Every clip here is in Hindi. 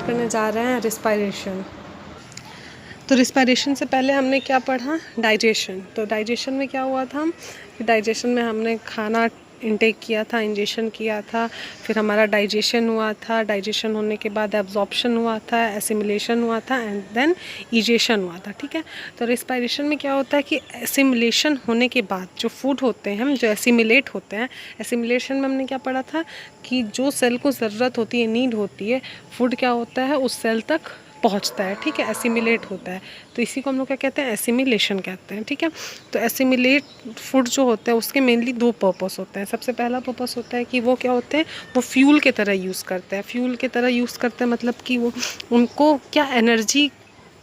करने जा रहे हैं रिस्पायरेशन। तो रिस्पायरेशन से पहले हमने क्या पढ़ा, डाइजेशन। तो डाइजेशन में क्या हुआ था कि डाइजेशन में हमने खाना इनटेक किया था, इंजेशन किया था, फिर हमारा डाइजेशन हुआ था, डाइजेशन होने के बाद एब्जॉर्प्शन हुआ था, एसिमिलेशन हुआ था एंड देन इजेशन हुआ था। ठीक है, तो रिस्पायरेशन में क्या होता है कि एसिमिलेशन होने के बाद जो फूड होते हैं, जो एसिमिलेट होते हैं, एसिमिलेशन में हमने क्या पढ़ा था कि जो सेल को ज़रूरत होती है, नीड होती है, फूड क्या होता है उस सेल तक पहुंचता है। ठीक है, एसिमिलेट होता है, तो इसी को हम लोग क्या कहते हैं, एसिमिलेशन कहते हैं। ठीक है, तो एसिमिलेट फूड जो होता है उसके मेनली दो पर्पस होते हैं। सबसे पहला पर्पस होता है कि वो क्या होते हैं, वो फ्यूल की तरह यूज़ करते हैं। फ्यूल की तरह यूज़ करते हैं मतलब कि वो उनको क्या एनर्जी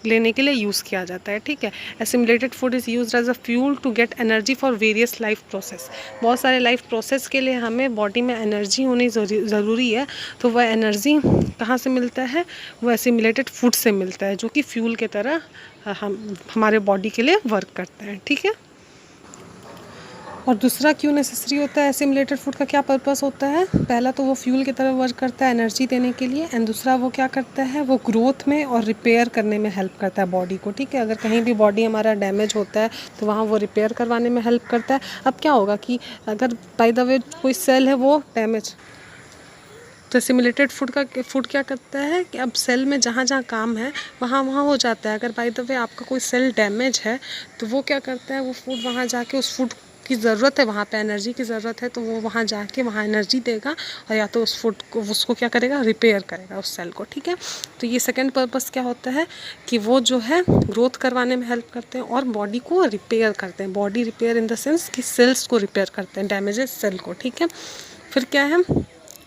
लेने के लिए यूज़ किया जाता है। ठीक है, assimilated food is used as a fuel to get energy for various life process. बहुत सारे लाइफ प्रोसेस के लिए हमें बॉडी में एनर्जी होनी ज़रूरी है, तो वह एनर्जी कहाँ से मिलता है, वो एसिमिलेटेड फूड से मिलता है, जो कि फ्यूल की तरह हमारे बॉडी के लिए वर्क करता है। ठीक है, और दूसरा क्यों नेसेसरी होता है, एसिमिलेटेड फूड का क्या पर्पस होता है, पहला तो वो फ्यूल की तरह वर्क करता है एनर्जी देने के लिए, एंड दूसरा वो क्या करता है, वो ग्रोथ में और रिपेयर करने में हेल्प करता है बॉडी को। ठीक है, अगर कहीं भी बॉडी हमारा डैमेज होता है तो वहाँ वो रिपेयर करवाने में हेल्प करता है। अब क्या होगा कि अगर बाय द वे कोई सेल है वो डैमेज, तो एसिमिलेटेड फूड क्या करता है कि अब सेल में जहाँ जहाँ काम है वहाँ वहाँ हो जाता है। अगर बाय द वे आपका कोई सेल डैमेज है तो वो क्या करता है, वो फूड वहाँ जाके, उस फूड की ज़रूरत है, वहाँ पे एनर्जी की ज़रूरत है, तो वो वहाँ जाके वहाँ एनर्जी देगा और या तो उस फूड को, उसको क्या करेगा, रिपेयर करेगा उस सेल को। ठीक है, तो ये सेकंड पर्पस क्या होता है कि वो जो है ग्रोथ करवाने में हेल्प करते हैं और बॉडी को रिपेयर करते हैं। Body repair in the sense कि सेल्स को रिपेयर करते हैं, डैमेजेस सेल को। ठीक है, फिर क्या है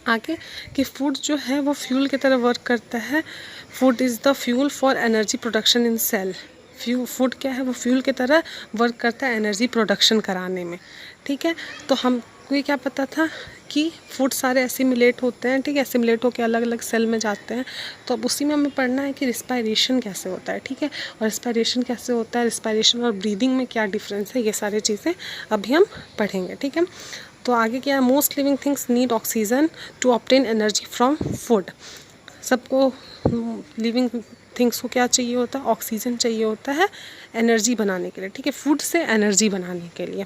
आगे कि फूड जो है वो फ्यूल की तरह वर्क करता है। Food is the fuel for energy production in cell. Food क्या है, वो फ्यूल की तरह वर्क करता है एनर्जी प्रोडक्शन कराने में। ठीक है, तो हमको ये क्या पता था कि फूड सारे एसिमिलेट होते हैं। ठीक है, एसिमिलेट होकर अलग अलग सेल में जाते हैं, तो अब उसी में हमें पढ़ना है कि रिस्पायरेशन कैसे होता है। ठीक है, और रिस्पायरेशन कैसे होता है, रिस्पायरेशन और ब्रीदिंग में क्या डिफरेंस है, ये सारी चीज़ें अभी हम पढ़ेंगे। ठीक है, तो आगे क्या है, most living things need oxygen to obtain energy from food. सबको लिविंग थिंग्स को क्या चाहिए होता है, ऑक्सीजन चाहिए होता है एनर्जी बनाने के लिए। ठीक है, फूड से एनर्जी बनाने के लिए।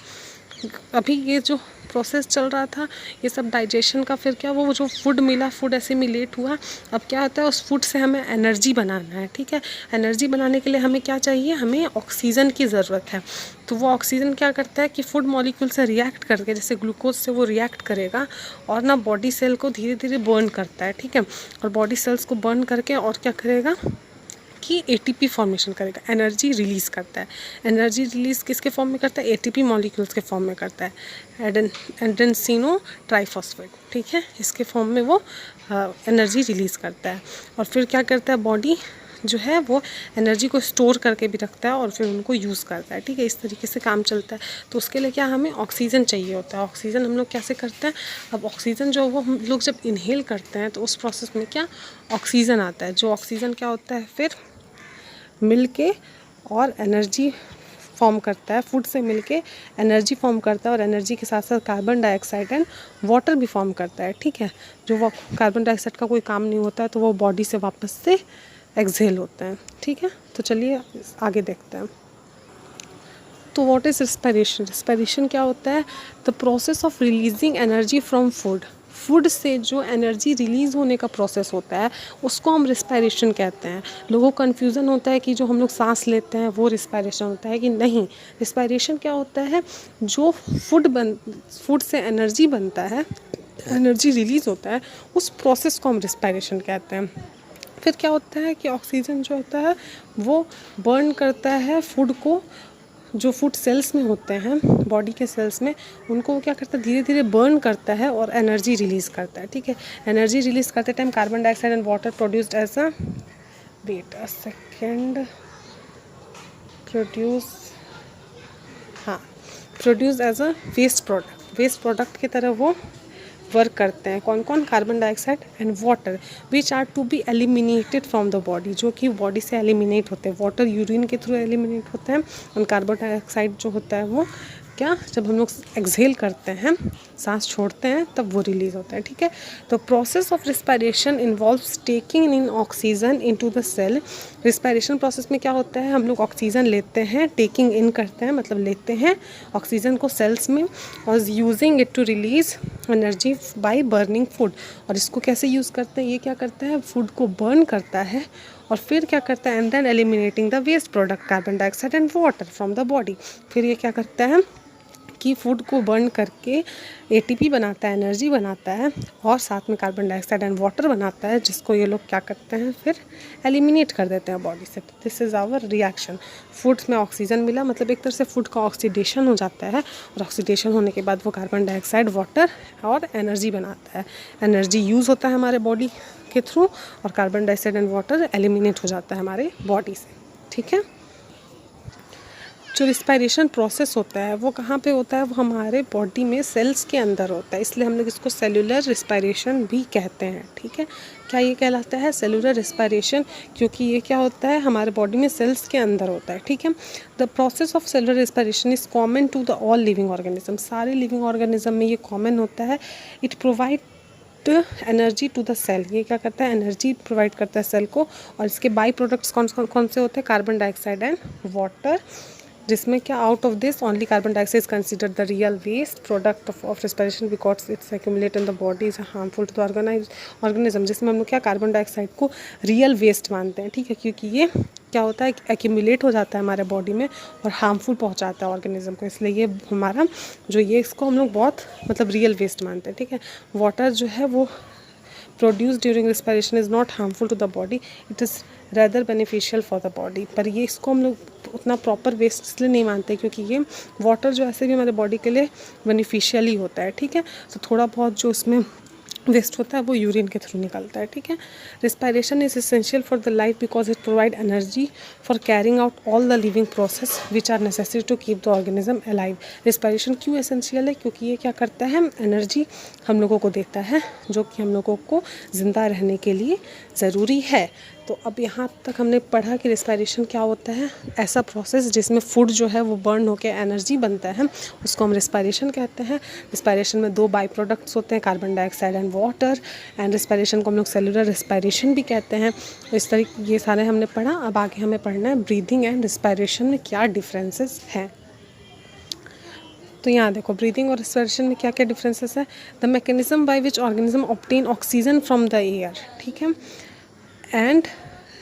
अभी ये जो प्रोसेस चल रहा था ये सब डाइजेशन का, फिर क्या वो जो फूड मिला, फूड एसिमिलेट हुआ, अब क्या होता है उस फूड से हमें एनर्जी बनाना है। ठीक है, एनर्जी बनाने के लिए हमें क्या चाहिए, हमें ऑक्सीजन की ज़रूरत है। तो वो ऑक्सीजन क्या करता है कि फूड मॉलिक्यूल से रिएक्ट करके, जैसे ग्लूकोज से वो रिएक्ट करेगा और ना बॉडी सेल को धीरे धीरे बर्न करता है। ठीक है, और बॉडी सेल्स को बर्न करके और क्या करेगा कि एटीपी फॉर्मेशन करेगा, एनर्जी रिलीज़ करता है। एनर्जी रिलीज़ किसके फॉर्म में करता है, एटीपी मॉलिक्यूल्स के फॉर्म में करता है, एडेनोसिन ट्राइफॉस्फेट। ठीक है, इसके फॉर्म में वो एनर्जी रिलीज़ करता है। और फिर क्या करता है, बॉडी जो है वो एनर्जी को स्टोर करके भी रखता है और फिर उनको यूज़ करता है। ठीक है, इस तरीके से काम चलता है। तो उसके लिए क्या हमें ऑक्सीजन चाहिए होता है। ऑक्सीजन हम लोग कैसे करते हैं, अब ऑक्सीजन जो वो हम लोग जब इनहेल करते हैं तो उस प्रोसेस में क्या ऑक्सीजन आता है, जो ऑक्सीजन क्या होता है फिर मिल के और एनर्जी फॉर्म करता है, फूड से मिलके एनर्जी फॉर्म करता है और एनर्जी के साथ साथ कार्बन डाइऑक्साइड एंड वाटर भी फॉर्म करता है। ठीक है, जो वो कार्बन डाइऑक्साइड का कोई काम नहीं होता है तो वो बॉडी से वापस से एक्सहेल होता है। ठीक है, तो चलिए आगे देखते हैं। तो व्हाट इज़ रिस्पायरेशन, रिस्पायरेशन क्या होता है, the process of releasing energy from food. Food से जो एनर्जी रिलीज़ होने का प्रोसेस होता है उसको हम रिस्पायरेशन कहते हैं। लोगों को कन्फ्यूज़न होता है कि जो हम लोग सांस लेते हैं वो रिस्पायरेशन होता है कि नहीं। रिस्पायरेशन क्या होता है, जो फूड से एनर्जी बनता है, एनर्जी रिलीज़ होता है, उस प्रोसेस को हम रिस्पायरेशन कहते हैं। फिर क्या होता है कि ऑक्सीजन जो होता है वो बर्न करता है फूड को, जो फूड सेल्स में होते हैं बॉडी के सेल्स में, उनको वो क्या करता है धीरे धीरे बर्न करता है और एनर्जी रिलीज़ करता है। ठीक है, एनर्जी रिलीज़ करते time carbon dioxide and water produced as a wait a second produce as a waste product की तरह वो वर्क करते हैं। कौन कौन, carbon dioxide and water, which are to be eliminated from the body, जो कि बॉडी से एलिमिनेट होते हैं। वाटर यूरिन के थ्रू एलिमिनेट होते हैं और कार्बन डाइऑक्साइड जो होता है वो क्या, जब हम लोग एक्सहेल करते हैं, सांस छोड़ते हैं, तब वो रिलीज़ होता है, ठीक है। तो process of respiration involves taking in oxygen into the cell. Respiration process में क्या होता है, हम लोग ऑक्सीजन लेते हैं, टेकिंग इन करते हैं मतलब लेते हैं ऑक्सीजन को सेल्स में, और using it to release energy by burning food. और इसको कैसे यूज़ करते हैं, ये क्या करता है, फूड को बर्न करता है और फिर क्या करता है, and then eliminating the waste product carbon dioxide and water from the body. फिर ये क्या करता है कि फूड को बर्न करके एटीपी बनाता है, एनर्जी बनाता है, और साथ में कार्बन डाइऑक्साइड एंड वाटर बनाता है, जिसको ये लोग क्या करते हैं, फिर एलिमिनेट कर देते हैं बॉडी से। This is our reaction. Foods में ऑक्सीजन मिला मतलब एक तरह से फूड का ऑक्सीडेशन हो जाता है, और ऑक्सीडेशन होने के बाद वो कार्बन डाइऑक्साइड, वाटर और एनर्जी बनाता है। एनर्जी यूज़ होता है हमारे बॉडी के थ्रू, और carbon dioxide and water eliminate हो जाता है हमारे बॉडी से, ठीक है। जो रिस्पायरेशन प्रोसेस होता है वो कहाँ पे होता है, वो हमारे बॉडी में सेल्स के अंदर होता है, इसलिए हम लोग इसको सेलुलर रिस्पायरेशन भी कहते हैं, ठीक है। क्या ये कहलाता है, सेलुलर रिस्पायरेशन, क्योंकि ये क्या होता है, हमारे बॉडी में सेल्स के अंदर होता है, ठीक है। The process of cellular respiration is common to the all living organism. सारे लिविंग ऑर्गेनिज्म में ये कॉमन होता है। It provide energy to the cell. ये क्या करता है, एनर्जी प्रोवाइड करता है सेल को, और इसके बाई प्रोडक्ट्स कौन से होते हैं, कार्बन डाइऑक्साइड एंड वाटर, जिसमें क्या, out of this only carbon dioxide is considered the real waste product of respiration because it's accumulate in the body is harmful to the organism. जिसमें हम लोग क्या, कार्बन डाइऑक्साइड को रियल वेस्ट मानते हैं, ठीक है, क्योंकि ये क्या होता है, एक्यूमुलेट हो जाता है हमारे बॉडी में और हार्मफुल पहुंचाता है ऑर्गेनिज्म को, इसलिए ये हमारा जो ये इसको हम लोग बहुत मतलब रियल वेस्ट मानते हैं, ठीक है। वाटर जो है वो produce during respiration is not harmful to the body, it is rather beneficial for the body. पर ये इसको हम लोग उतना प्रॉपर वेस्ट इसलिए नहीं मानते क्योंकि ये वाटर जो ऐसे भी हमारे बॉडी के लिए बेनिफिशियल ही होता है, ठीक है। तो थोड़ा बहुत जो उसमें वेस्ट होता है वो यूरिन के थ्रू निकलता है, ठीक है। Respiration is essential for the life because it provide energy for carrying out all the living process which are necessary to keep the organism alive. Respiration क्यों एसेंशियल है, क्योंकि ये क्या करता है, एनर्जी हम लोगों को देता है, जो कि हम लोगों को ज़िंदा रहने के लिए ज़रूरी है। तो अब यहाँ तक हमने पढ़ा कि रिस्पायरेशन क्या होता है, ऐसा प्रोसेस जिसमें फूड जो है वो बर्न होकर एनर्जी बनता है, उसको हम रिस्पायरेशन कहते हैं। रिस्पायरेशन में 2 बाई प्रोडक्ट्स होते हैं, carbon dioxide and water, and respiration को हम लोग सेलुलर रिस्पायरेशन भी कहते हैं। तो इस तरीके ये सारे हमने पढ़ा। अब आगे हमें पढ़ना है ब्रीदिंग एंड रिस्पायरेशन में क्या डिफरेंसेस हैं। तो यहाँ देखो, ब्रीदिंग और रिस्पायरेशन में क्या क्या डिफरेंसेस है। The mechanism by which organism obtain oxygen from the air, ठीक है, and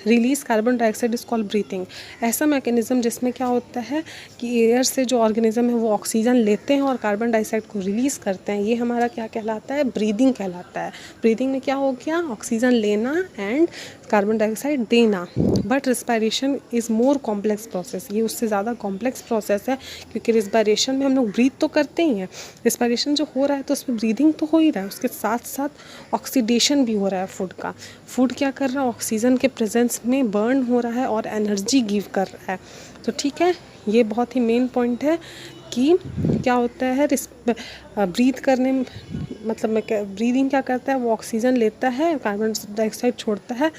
release carbon dioxide is called breathing. ऐसा मैकेनिज्म जिसमें क्या होता है कि एयर से जो ऑर्गेनिज्म है वो ऑक्सीजन लेते हैं और कार्बन डाइऑक्साइड को रिलीज़ करते हैं, ये हमारा क्या कहलाता है, ब्रीदिंग कहलाता है। ब्रीदिंग में क्या हो गया, ऑक्सीजन लेना एंड कार्बन डाइऑक्साइड देना। But respiration is more complex process, ये उससे ज़्यादा कॉम्प्लेक्स प्रोसेस है, क्योंकि रिस्पायरेशन में हम लोग ब्रीथ तो करते ही हैं, रिस्पायरेशन जो हो रहा है तो उसमें ब्रीदिंग तो हो ही रहा है, उसके साथ साथ ऑक्सीडेशन भी हो रहा है फूड का। फूड क्या कर रहा है, ऑक्सीजन के प्रेजेंस में बर्न हो रहा है और एनर्जी गिव कर रहा है। तो ठीक है, ये बहुत ही मेन पॉइंट है कि क्या होता है ब्रीथ करने में, मतलब ब्रीदिंग क्या करता है, वो ऑक्सीजन लेता है, कार्बन डाइऑक्साइड छोड़ता है।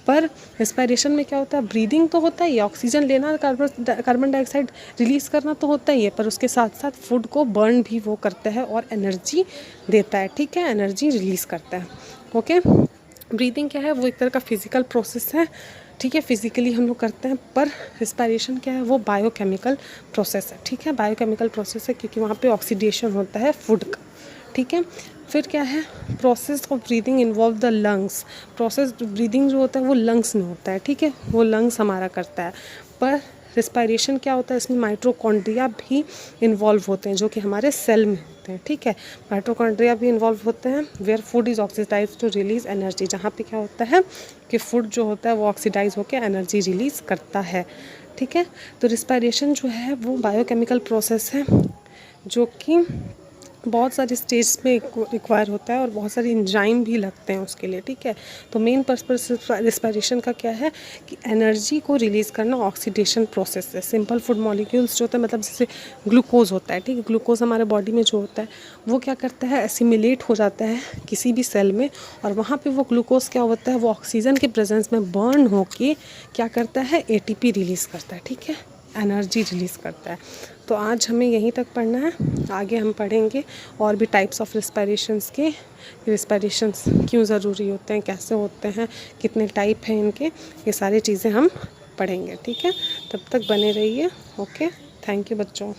पर रिस्पायरेशन में क्या होता है, ब्रीदिंग तो होता ही है, ऑक्सीजन लेना, कार्बन डाइऑक्साइड रिलीज़ करना तो होता ही है, पर उसके साथ साथ फूड को बर्न भी वो करता है और एनर्जी देता है, ठीक है, एनर्जी रिलीज़ करता है। ओके, ब्रीदिंग क्या है, वो एक तरह का फिजिकल प्रोसेस है, ठीक है, फिजिकली हम लोग करते हैं। पर रिस्पायरेशन क्या है, वो बायोकेमिकल प्रोसेस है, ठीक है, बायोकेमिकल प्रोसेस है, क्योंकि वहाँ पे ऑक्सीडेशन होता है फूड का, ठीक है। फिर क्या है, process of breathing involve the lungs. Process breathing जो होता है वो लंग्स में होता है, ठीक है, वो लंग्स हमारा करता है। पर रिस्पायरेशन क्या होता है, इसमें माइटोकॉन्ड्रिया भी इन्वॉल्व होते हैं, जो कि हमारे सेल में होते हैं, ठीक है, माइटोकॉन्ड्रिया भी इन्वॉल्व होते हैं। Where food is oxidise to release energy, जहाँ पे क्या होता है कि फूड जो होता है वो ऑक्सीडाइज होकर एनर्जी रिलीज़ करता है, ठीक है। तो रिस्पायरेशन जो है वो बायोकेमिकल प्रोसेस है, जो कि बहुत सारे स्टेज में रिक्वायर होता है और बहुत सारे एंजाइम भी लगते हैं उसके लिए, ठीक है। तो मेन पर्पस रिस्पायरेशन का क्या है कि एनर्जी को रिलीज़ करना, ऑक्सीडेशन प्रोसेस है। सिंपल फूड मॉलिक्यूल्स जो होता है, मतलब जैसे ग्लूकोज होता है, ठीक है, ग्लूकोज हमारे बॉडी में जो होता है वो क्या करता है, एसिमिलेट हो जाता है किसी भी सेल में, और वहाँ पे वो ग्लूकोज क्या होता है, वो ऑक्सीजन के प्रेजेंस में बर्न होके क्या करता है, ATP रिलीज़ करता है, ठीक है, एनर्जी रिलीज़ करता है। तो आज हमें यहीं तक पढ़ना है, आगे हम पढ़ेंगे और भी टाइप्स ऑफ रिस्पायरेशंस के, रिस्पायरेशंस क्यों ज़रूरी होते हैं, कैसे होते हैं, कितने टाइप हैं इनके, ये सारी चीज़ें हम पढ़ेंगे। ठीक है, तब तक बने रहिए। ओके, थैंक यू बच्चों।